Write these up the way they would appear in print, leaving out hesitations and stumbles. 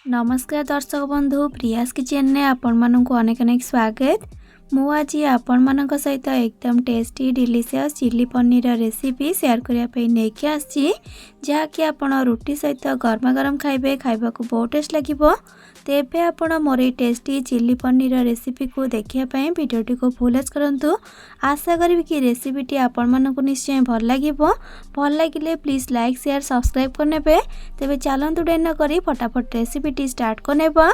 नमस्कार दर्शक बंधु प्रियास किचन ने आपण मानक अनेक अनेक स्वागत। मु आज आपण मानक सहित एकदम tasty delicious chilli paneer recipe share करने नहीं आसी जहाँकि आपण रुटी सहित गरमा गरम खाइबे खाइबा को बहुत टेस्ट लगिबो। तेबे आपण मोर ये टेस्टी चिल्ली पनीर रेसिपी को देखिए वीडियोटी को फुलेज करंतु। आशा करी कि रेसिपीटी आपण मानक निश्चय भल लगिबो। भल लगिले प्लीज लाइक शेयर सब्सक्राइब करने तेबे चलतु डेरी न करी फटाफट रेसिपीटी स्टार्ट करनेबा।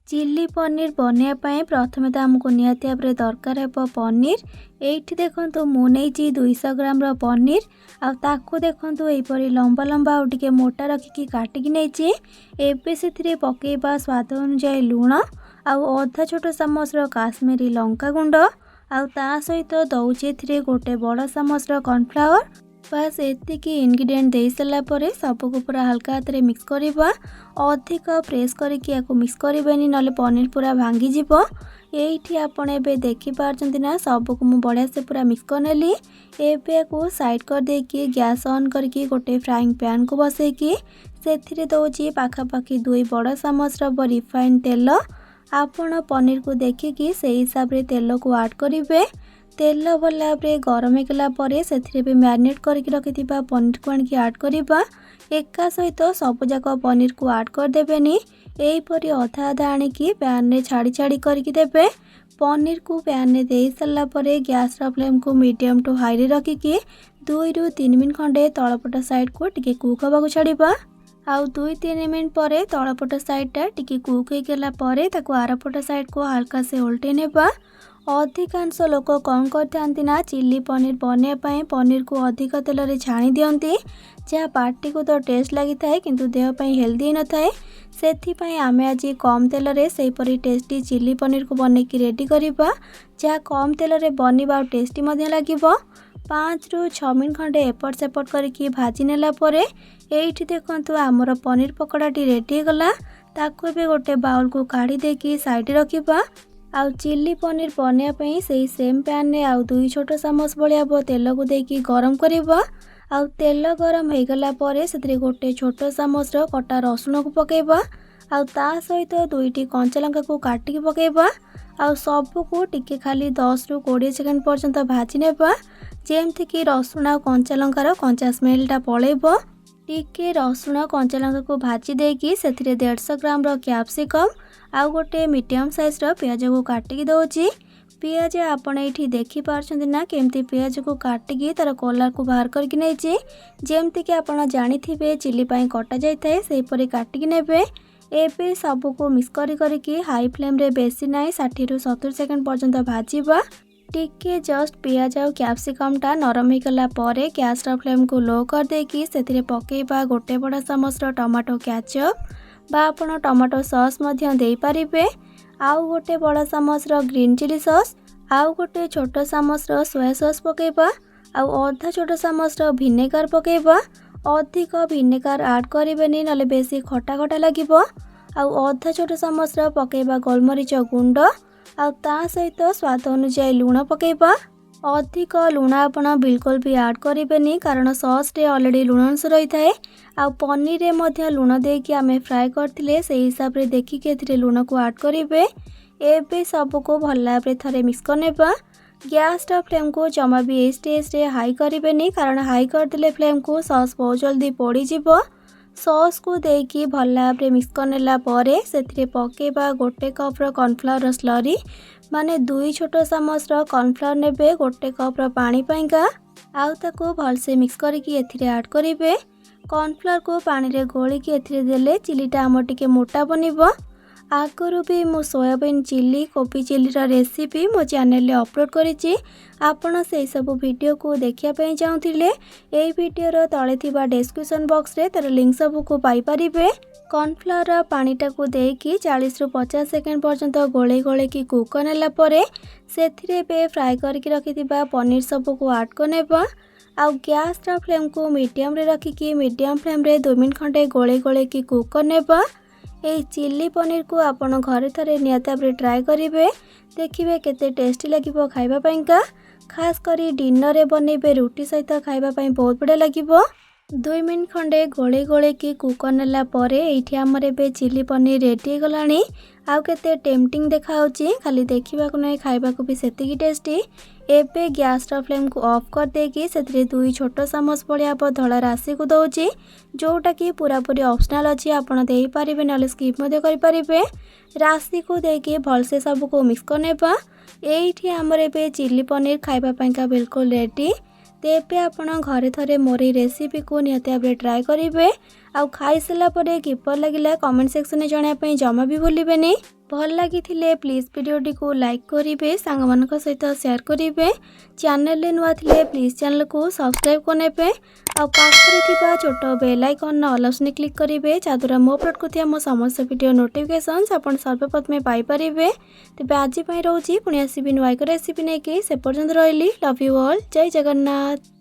चिल्ली पनीर बनवाई प्रथम तो आमको निहाती भाव में दरकार है पनीर। एठी देखंतु मु नेइची 200 ग्राम पनीर आकु देखंतु एपरी लंबा लंबा और टिके मोटा रखिकी काटिकी नेइची। एबे सेथिरे पकेइबा स्वाद अनुसार लूण आउ अधा छोट चामच काश्मीरी लंका गुंड आउ ता सहित दउची एथिरे गोटे बड़ चामच कॉर्नफ्लावर। बस एतिकी इनग्रेडिएंट दे सारा पर सबको पूरा हल्का हाथ में मिक्स करवा। अधिक प्रेस करके मिक्स करेनि ना पनीर पूरा भांगी जीव। ये आपड़ ए देखिपार्टी ना सबको मुझे बढ़िया से पूरा मिक्स करनेली। एबे को साइड कर देकी गैस ऑन करके गोटे फ्राइंग पैन को बसैकी से दौची पाखापाखि 2 बड़ चामच रिफाइन तेल। आपण पनीर को देखिकी से हिसाब से तेल को ऐड करेंगे। तेल भल भाव में गरम होगा से मैरिनेट करके रखि पनीर को आणिक ऐड करवा। एका सहित सबुजाक पनीर को ऐड करदेवेनि यहीपरि अधा अधा आणिकी पैन में छाड़ी छाड़ी करके देवे। पनीर को पैन में दे सारा गैस फ्लेम को मीडियम टू हाई रे रखिकी 2 ରୁ 3 मिनट खंडे तलपट साइड को टिके कुक होगा छाड़ा। आउ 2-3 मिनट पर तलपट साइडटा टिके कुक हो आरपट साइड को हल्का से उल्टे नेबा। अधिकांश लोक कौन करते ना चिल्ली पनीर बनवाई पनीर को अधिक तेल रे छाणी दियंती जहाँ पार्टी को तो टेस्ट लगी थाए किंतु देह पई हेल्दी न थाए। सेथिपई आमे आज कम तेल रे सेहीपरि टेस्टी चिल्ली पनीर को बनैकी रेडी करिबा जहाँ कम तेल रे बनिबा और टेस्टी मध्य लागिबो। 5 ରୁ 6 मिनट खंडे एपट सेपट करके भाजी नेला परे एठी देखंतु आमर पनीर पकोड़ाटी रेडी गला। ताको बे गोटे बाउल को काढ़ी देकी साइड रखिबा। आउ चिल्ली पनीर बनवाई से सेम पैन में आउ 2 छोट चामच भाया तेल को देकी गरम करवा। आउ तेल गरम हो गला परे से गोटे छोट चामच कटा रसुण को पकेबा। आउ ता सहित 2टी कंचा लंका को काटिकी पकेबा। आउ सबको टिके खाली 10 ରୁ 20 सेकेंड पर्यंत भाजी नेबा जेमती कि रसुण आ कंचा लंकार कंचा स्मेलटा पलैब। टिके रसुण कंचा लंका को भाजी देकी से 150 ग्राम कैप्सिकम आउ गोटे मीडियम साइज पियाज को काटिकी दौची। पियाज आपण ये देखिपार्टी ना केमती पियाज को काटिकी तार कलर को बाहर करके नहीं जेमती कि आपण जानी चिल्ली पाई कटा जाए से काटिकी नेबे। एबे सबको मिक्स करके हाई फ्लेम रे बेसी ना 60 ରୁ 70 सेकेंड पर्यंत भाजीबा। टिके जस्ट पियाज और कैप्सिकम टा नरम हो गला परे गैस फ्लेम को लो कर देकी से पकेबा गोटे बड़ा चामच टमाटो केचप बा आपण टमाटो सॉस मध्य दे पारिबे। आउ गोटे बड़ा चामच ग्रीन चिली सॉस आउ गोटे छोट चामच सोया सॉस पकेबा। आउ अधा छोट चामच विनेगार पकेबा। अधिक विनेगार ऐड करेनि ना बेसी खटा खटा लगिबो। आउ अधा छोट चामच पकेबा गोलमरीच गुंड आउ ता सहित स्वाद अनुसार लूण पकेबा। अधिक लूण आपण बिल्कुल भी ऐड करेनि कारण सॉस रे ऑलरेडी लूण अंश रही थाए। आ पनीर रे मध्य लूण देकी आमे फ्राई करथिले से हिसाब रे देखिके एथिरे लूण को ऐड करेंगे। एबे सबको भल भाव में थरे मिक्स करनेबा। गैस फ्लेम को जमा भी ए स्टेज रे हाई करेनि कारण हाई करदेले फ्लेम को सॉस बहुत जल्दी पोड़ी जीवो। सॉस को देकी भल भाव में मिक्स करनेला परे सेथिरे पकेबा गोटे कप कॉर्नफ्लावर स्लरी माने 2 छोट चामच कॉर्नफ्लावर नेबे गोटे कप पानी पाइका आउ ताको भल से मिक्स करके एथिरे ऐड करेंगे। कॉर्नफ्लावर को पानी रे गोलिकी एथिरे देले चिल्लीटा आम टिके मोटा बनिबो। आगरू भी मु सोयाबीन चिल्ली कोबी चिल्ली रेसिपी मो चैनल रे अपलोड करिछि। आपण से सब वीडियो को देखिया पई चाहुथिले एई वीडियो तले थिबा डिस्क्रिप्शन बॉक्स रे तार लिंक सब को पाई परिबे। कॉर्नफ्लावर पानीटा को देकी 40 ରୁ 50 सेकेंड पर्यंत गोले गोले की कुक करनेला परे सेथिरे बे फ्राई करके रखिथिबा पनीर सब को ऐड करनेबा। आउ गैस फ्लेम को मीडियम रे रखिकी मीडियम फ्लेम रे 2 मिनट खंडे गोले गोले की कुक करनेबा। चिल्ली पनीर को आपण घरे थरे नियता ट्राए करेंगे देखिए केते टेस्टी लगिबो खाइबा पाइंका। खास करी डिनर रे बनैबे रुटी सहित खाइबा पाई बहुत बढ़िया लगिबो। 2 मिनट खंडे गोले गोले की कुक नेला परे एठी हमर एबे चिली पनीर रेडी गलानी। आउ केते टेम्पटिंग देखा होची, खाली देखिबा को नै खाइबा को भी सेतिकी टेस्टी। एबे गैस रा फ्लेम को ऑफ कर देकी सेतरे 2 छोट चामच भलिया धला राशि को दउची, जोटा की पूरा पूरी ऑप्शनल अछि। आपण देई परिबे नले स्किप मध्ये करि परिबे। राशि को देकी भलसे सब को मिक्स करनेबा। एठी हमर एबे चिली पनीर खाइबा पाइका बिल्कुल रेडी। तेबे आपण घरे थरे मोर रेसिपी को नियते भाबे ट्राई करिवे। आउ खाई सला परे किपर लागिला कमेंट सेक्शन में जणा पई जमा भी भूलिबेनी। भल लागिथिले प्लीज वीडियोटी को लाइक करिवे, सांग मानक सहित शेयर करिवे। चैनल ले नुआ थिले प्लीज चैनल को सब्सक्राइब करनेबे। आ पाखरे थिबा छोट bell icon all option click करिवे, जादुरा मो अपलोड करथिया मो समस्त वीडियो नोटिफिकेशंस आपण सर्वप्रथमे पाई परिबे। तबे आज पई रहउची पुनी आसीबी नुआ एक रेसिपी नै के से पर्यंत रहली। लव यू ऑल, जय जगन्नाथ।